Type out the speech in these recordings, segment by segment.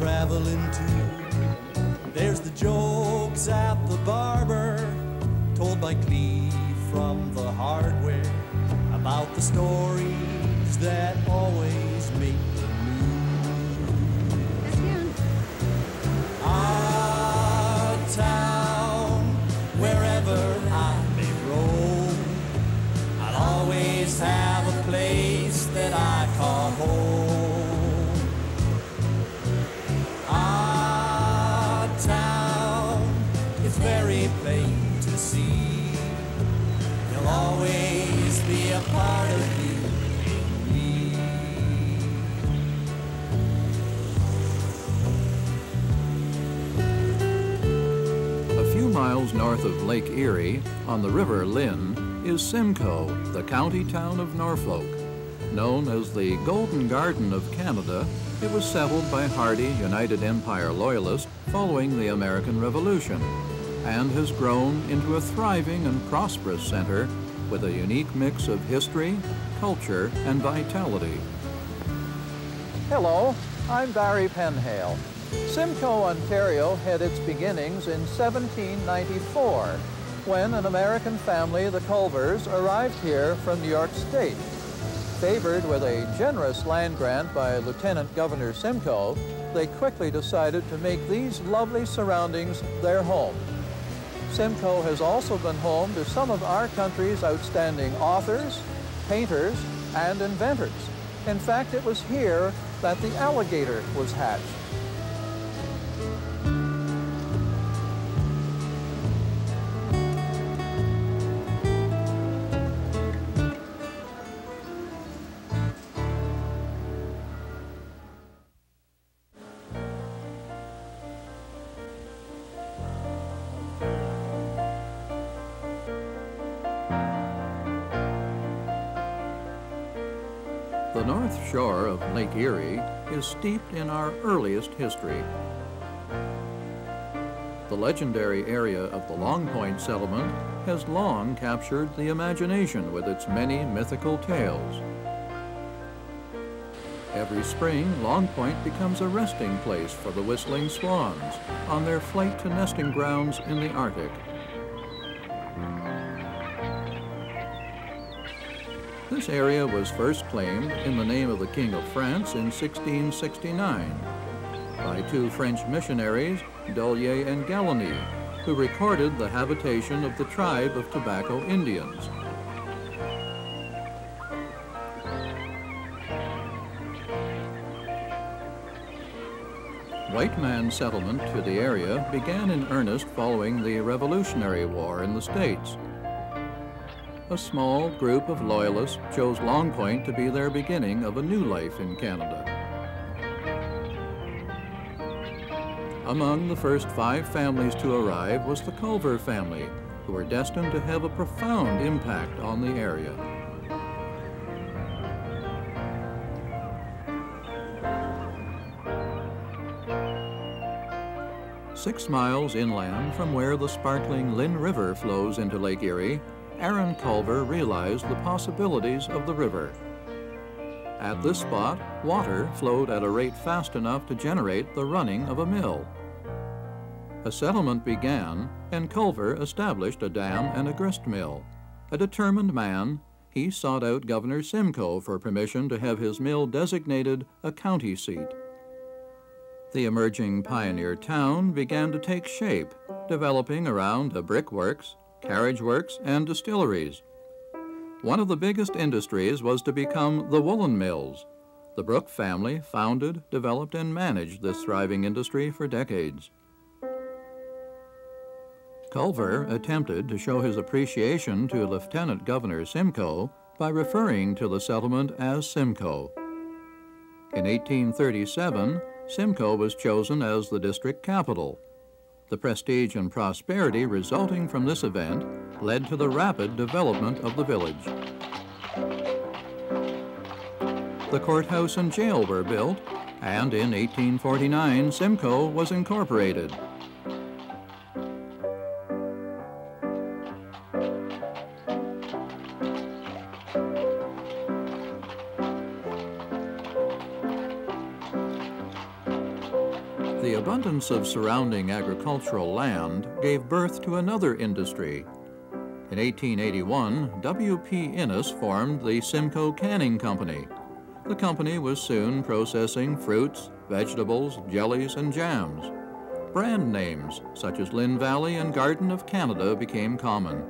traveling to. There's the jokes at the barber, told by Cleve from the hardware, about the stories that always make the news. Our town, wherever I may roam, I'll always have a place that I call home. Our town is very plain to see. You'll always be a part of you and me. A few miles north of Lake Erie, on the River Lynn, is Simcoe, the county town of Norfolk. Known as the Golden Garden of Canada, it was settled by hardy United Empire Loyalists following the American Revolution, and has grown into a thriving and prosperous center with a unique mix of history, culture, and vitality. Hello, I'm Barry Penhale. Simcoe, Ontario had its beginnings in 1794 when an American family, the Culvers, arrived here from New York State. Favored with a generous land grant by Lieutenant Governor Simcoe, they quickly decided to make these lovely surroundings their home. Simcoe has also been home to some of our country's outstanding authors, painters, and inventors. In fact, it was here that the alligator was hatched. The north shore of Lake Erie is steeped in our earliest history. The legendary area of the Long Point settlement has long captured the imagination with its many mythical tales. Every spring, Long Point becomes a resting place for the whistling swans on their flight to nesting grounds in the Arctic. This area was first claimed in the name of the King of France in 1669 by two French missionaries, Dollier and Galigny, who recorded the habitation of the tribe of Tobacco Indians. White man settlement to the area began in earnest following the Revolutionary War in the States. A small group of loyalists chose Long Point to be their beginning of a new life in Canada. Among the first 5 families to arrive was the Culver family, who were destined to have a profound impact on the area. Six miles inland from where the sparkling Lynn River flows into Lake Erie, Aaron Culver realized the possibilities of the river. At this spot, water flowed at a rate fast enough to generate the running of a mill. A settlement began, and Culver established a dam and a grist mill. A determined man, he sought out Governor Simcoe for permission to have his mill designated a county seat. The emerging pioneer town began to take shape, developing around a brickworks, carriage works, and distilleries. One of the biggest industries was to become the woolen mills. The Brooke family founded, developed, and managed this thriving industry for decades. Culver attempted to show his appreciation to Lieutenant Governor Simcoe by referring to the settlement as Simcoe. In 1837, Simcoe was chosen as the district capital. The prestige and prosperity resulting from this event led to the rapid development of the village. The courthouse and jail were built, and in 1849, Simcoe was incorporated. The abundance of surrounding agricultural land gave birth to another industry. In 1881, W.P. Innes formed the Simcoe Canning Company. The company was soon processing fruits, vegetables, jellies, and jams. Brand names such as Lynn Valley and Garden of Canada became common.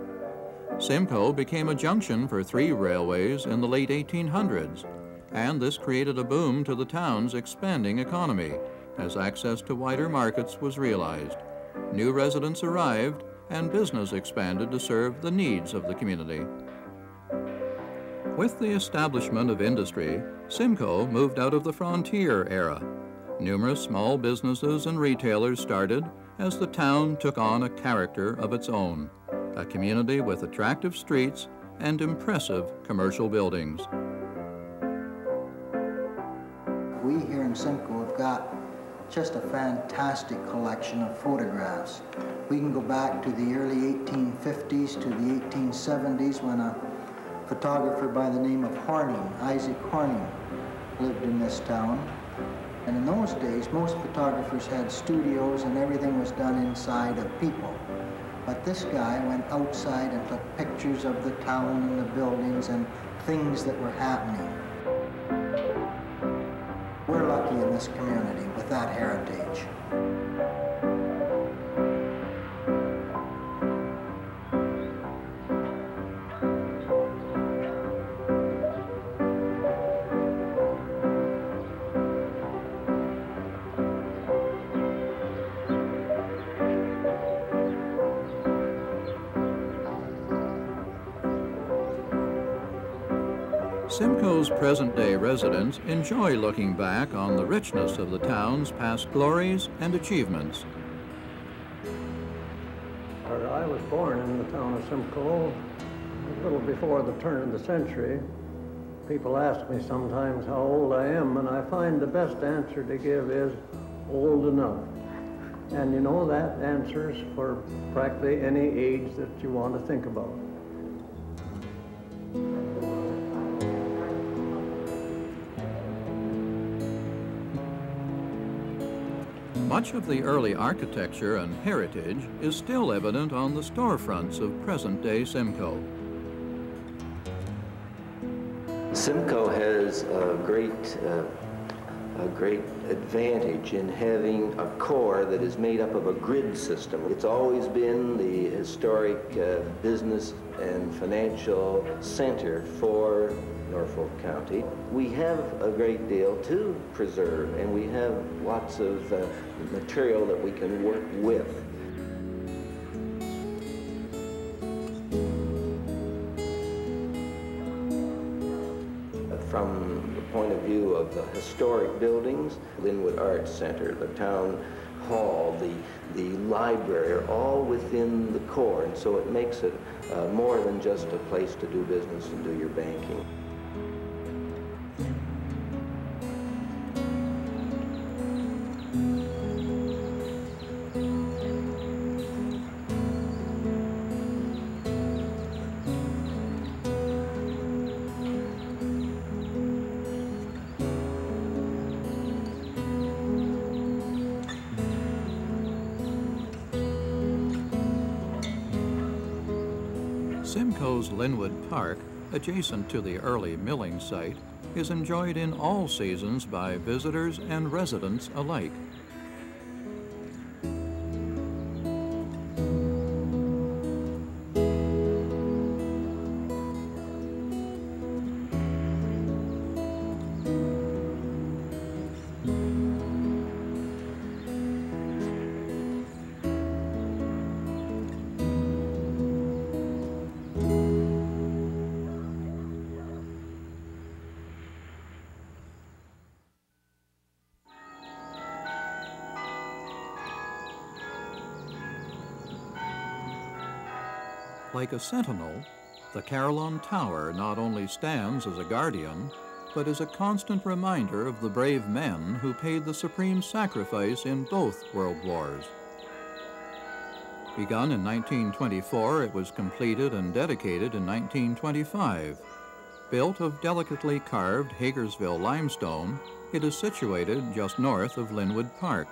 Simcoe became a junction for 3 railways in the late 1800s, and this created a boom to the town's expanding economy as access to wider markets was realized. New residents arrived and business expanded to serve the needs of the community. With the establishment of industry, Simcoe moved out of the frontier era. Numerous small businesses and retailers started as the town took on a character of its own, a community with attractive streets and impressive commercial buildings. We here in Simcoe have got just a fantastic collection of photographs. We can go back to the early 1850s to the 1870s when a photographer by the name of Horning, Isaac Horning, lived in this town. And in those days, most photographers had studios and everything was done inside of people. But this guy went outside and took pictures of the town and the buildings and things that were happening. We're lucky in this community with that heritage. Simcoe's present-day residents enjoy looking back on the richness of the town's past glories and achievements. I was born in the town of Simcoe a little before the turn of the century. People ask me sometimes how old I am, and I find the best answer to give is old enough. And you know, that answers for practically any age that you want to think about. Much of the early architecture and heritage is still evident on the storefronts of present-day Simcoe. Simcoe has a great advantage in having a core that is made up of a grid system. It's always been the historic business and financial center for Norfolk County. We have a great deal to preserve, and we have lots of material that we can work with. From the point of view of the historic buildings, Linwood Arts Center, the town hall, the library are all within the core, and so it makes it more than just a place to do business and do your banking. Simcoe's Linwood Park, adjacent to the early milling site, is enjoyed in all seasons by visitors and residents alike. Like a sentinel, the Carillon Tower not only stands as a guardian, but is a constant reminder of the brave men who paid the supreme sacrifice in both world wars. Begun in 1924, it was completed and dedicated in 1925. Built of delicately carved Hagersville limestone, it is situated just north of Linwood Park.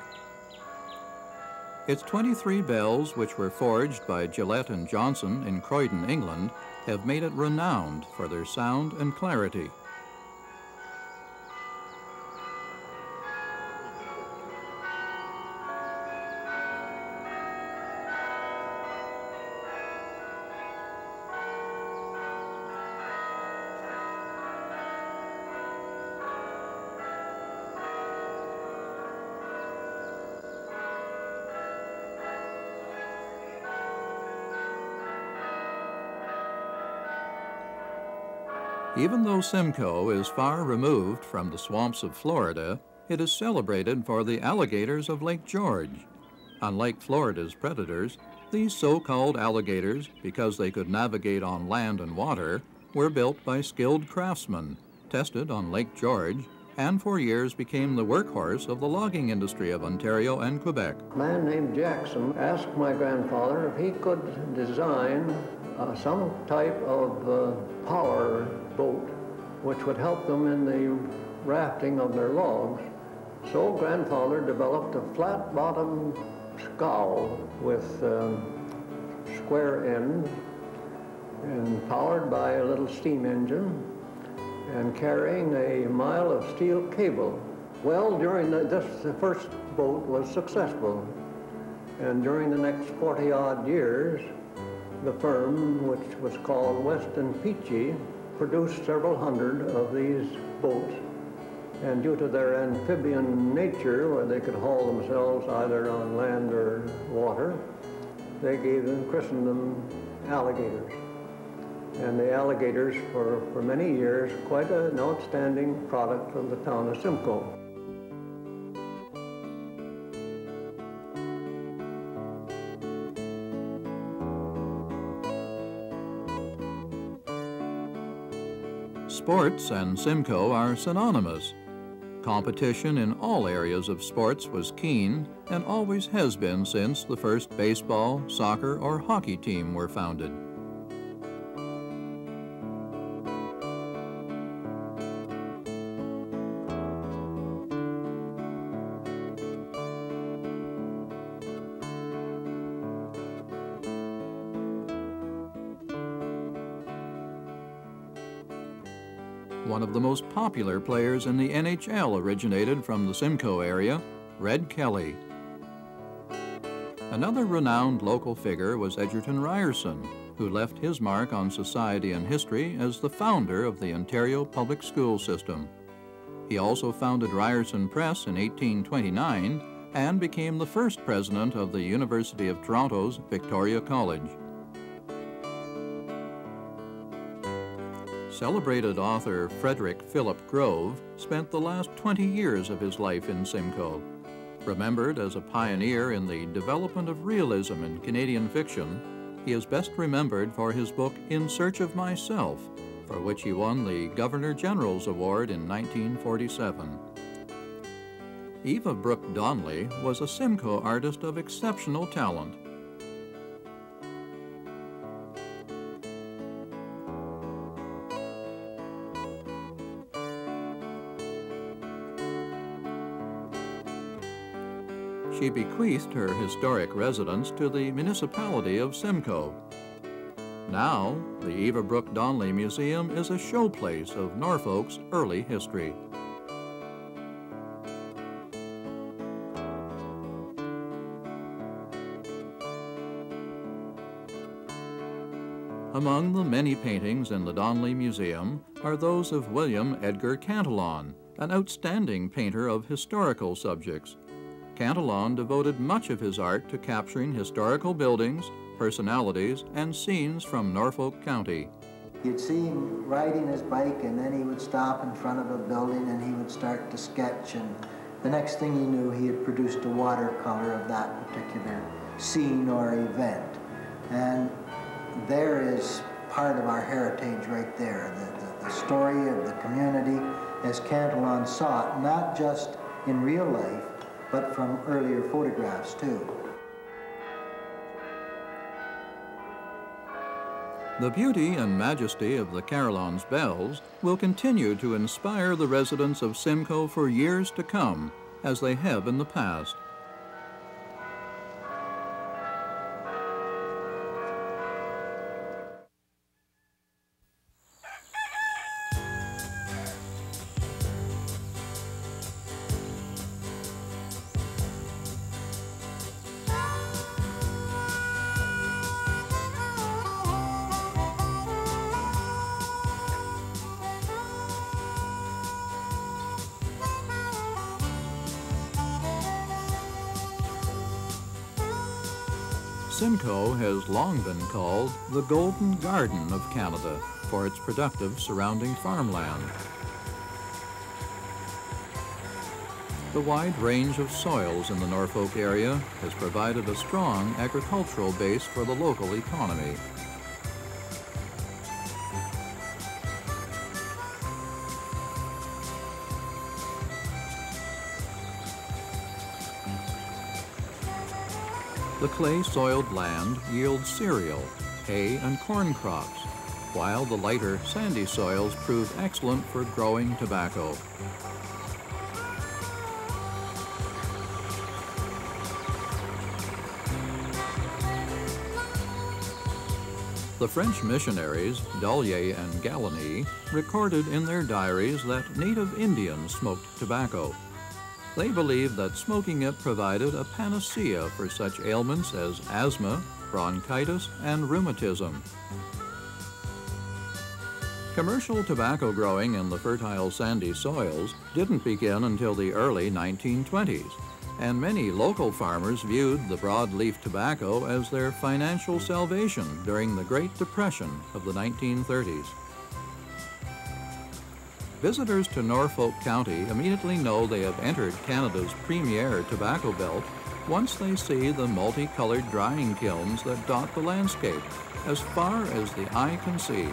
Its 23 bells, which were forged by Gillette and Johnson in Croydon, England, have made it renowned for their sound and clarity. Even though Simcoe is far removed from the swamps of Florida, it is celebrated for the alligators of Lake George. Unlike Florida's predators, these so-called alligators, because they could navigate on land and water, were built by skilled craftsmen, tested on Lake George, and for years became the workhorse of the logging industry of Ontario and Quebec. A man named Jackson asked my grandfather if he could design some type of power boat which would help them in the rafting of their logs. So grandfather developed a flat-bottomed scow with square ends and powered by a little steam engine and carrying a mile of steel cable. Well, during the first boat was successful, and during the next 40-odd years, the firm, which was called West & Peachy, produced several hundred of these boats, and due to their amphibian nature, where they could haul themselves either on land or water, they christened them alligators. And the alligators, for many years, quite an outstanding product of the town of Simcoe. Sports and Simcoe are synonymous. Competition in all areas of sports was keen and always has been since the first baseball, soccer, or hockey team were founded. One of the most popular players in the NHL originated from the Simcoe area, Red Kelly. Another renowned local figure was Egerton Ryerson, who left his mark on society and history as the founder of the Ontario public school system. He also founded Ryerson Press in 1829 and became the first president of the University of Toronto's Victoria College. Celebrated author Frederick Philip Grove spent the last 20 years of his life in Simcoe. Remembered as a pioneer in the development of realism in Canadian fiction, he is best remembered for his book In Search of Myself, for which he won the Governor General's Award in 1947. Eva Brooke Donnelly was a Simcoe artist of exceptional talent. She bequeathed her historic residence to the municipality of Simcoe. Now, the Eva Brooke Donnelly Museum is a showplace of Norfolk's early history. Among the many paintings in the Donnelly Museum are those of William Edgar Cantillon, an outstanding painter of historical subjects. Cantillon devoted much of his art to capturing historical buildings, personalities, and scenes from Norfolk County. You'd see him riding his bike, and then he would stop in front of a building and he would start to sketch, and the next thing he knew, he had produced a watercolor of that particular scene or event. And there is part of our heritage right there, the story of the community as Cantillon saw it, not just in real life, but from earlier photographs too. The beauty and majesty of the Carillon's bells will continue to inspire the residents of Simcoe for years to come, as they have in the past. Simcoe has long been called the Golden Garden of Canada for its productive surrounding farmland. The wide range of soils in the Norfolk area has provided a strong agricultural base for the local economy. The clay-soiled land yields cereal, hay, and corn crops, while the lighter, sandy soils prove excellent for growing tobacco. The French missionaries, Dollier and Galigny, recorded in their diaries that native Indians smoked tobacco. They believed that smoking it provided a panacea for such ailments as asthma, bronchitis, and rheumatism. Commercial tobacco growing in the fertile sandy soils didn't begin until the early 1920s, and many local farmers viewed the broadleaf tobacco as their financial salvation during the Great Depression of the 1930s. Visitors to Norfolk County immediately know they have entered Canada's premier tobacco belt once they see the multicolored drying kilns that dot the landscape as far as the eye can see.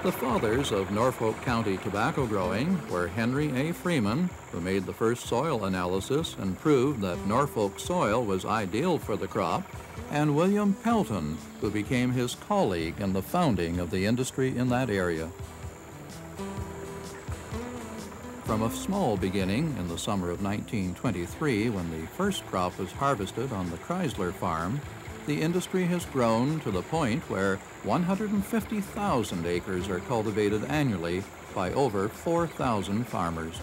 The fathers of Norfolk County tobacco growing were Henry A. Freeman, who made the first soil analysis and proved that Norfolk soil was ideal for the crop, and William Pelton, who became his colleague in the founding of the industry in that area. From a small beginning in the summer of 1923, when the first crop was harvested on the Chrysler farm, the industry has grown to the point where 150,000 acres are cultivated annually by over 4,000 farmers.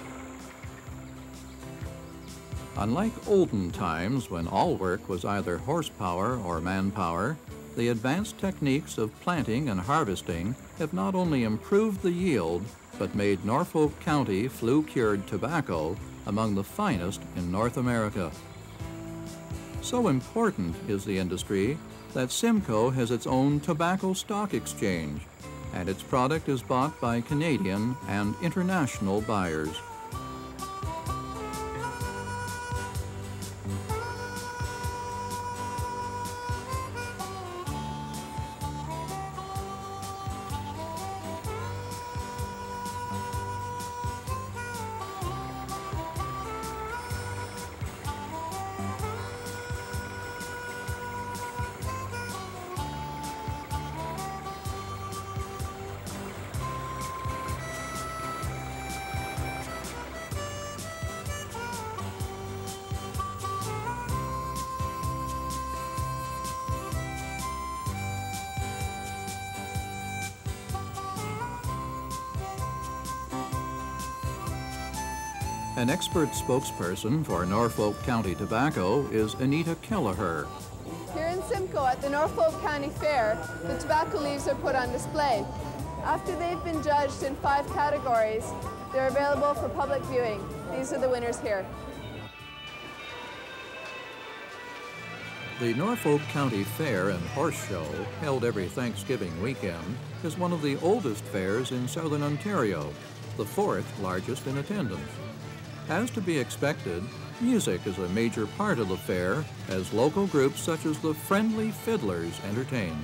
Unlike olden times when all work was either horsepower or manpower, the advanced techniques of planting and harvesting have not only improved the yield, but made Norfolk County flue-cured tobacco among the finest in North America. So important is the industry that Simcoe has its own tobacco stock exchange, and its product is bought by Canadian and international buyers. An expert spokesperson for Norfolk County Tobacco is Anita Kelleher. Here in Simcoe at the Norfolk County Fair, the tobacco leaves are put on display. After they've been judged in 5 categories, they're available for public viewing. These are the winners here. The Norfolk County Fair and Horse Show, held every Thanksgiving weekend, is one of the oldest fairs in southern Ontario, the 4th largest in attendance. As to be expected, music is a major part of the fair, as local groups such as the Friendly Fiddlers entertain.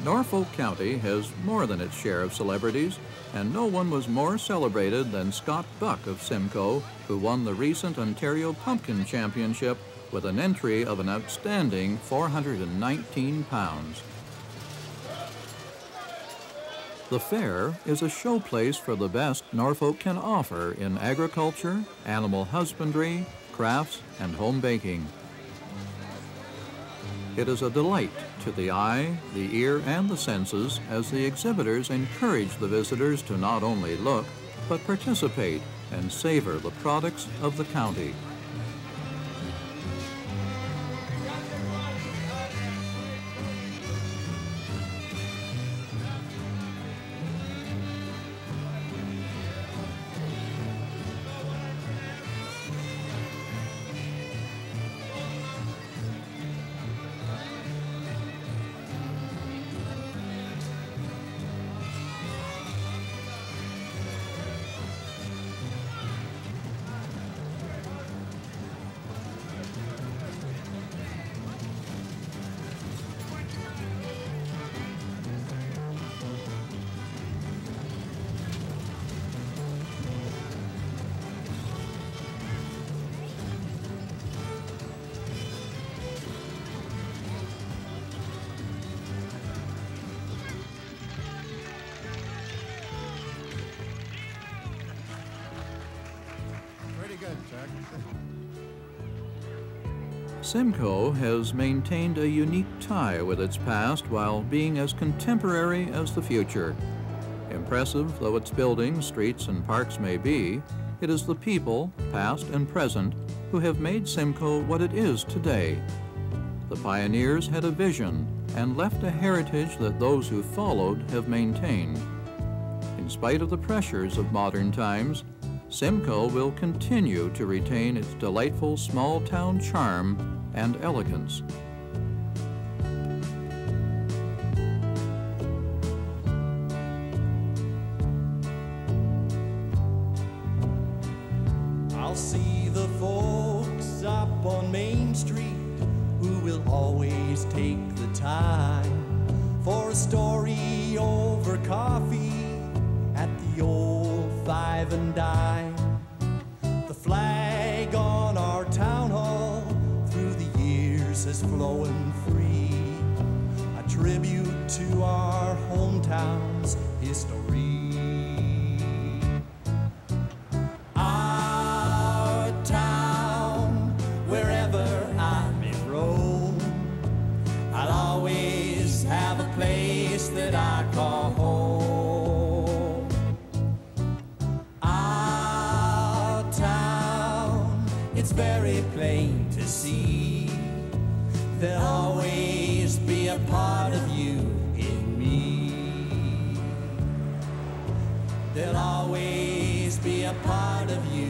Norfolk County has more than its share of celebrities, and no one was more celebrated than Scott Buck of Simcoe, who won the recent Ontario Pumpkin Championship with an entry of an outstanding 419 pounds. The fair is a showplace for the best Norfolk can offer in agriculture, animal husbandry, crafts, and home baking. It is a delight to the eye, the ear, and the senses as the exhibitors encourage the visitors to not only look, but participate and savor the products of the county. Simcoe has maintained a unique tie with its past while being as contemporary as the future. Impressive though its buildings, streets, and parks may be, it is the people, past and present, who have made Simcoe what it is today. The pioneers had a vision and left a heritage that those who followed have maintained. In spite of the pressures of modern times, Simcoe will continue to retain its delightful small-town charm and elegance. I'll see the folks up on Main Street who will always take the time for a story over coffee at the old Five and Dime. The flag on our town hall through the years has flown free, a tribute to our hometown's history. Our town, wherever I may roam, I'll always have a place that I call home. Our town, it's very plain to see, there'll always be a part of you in me. There'll always be a part of you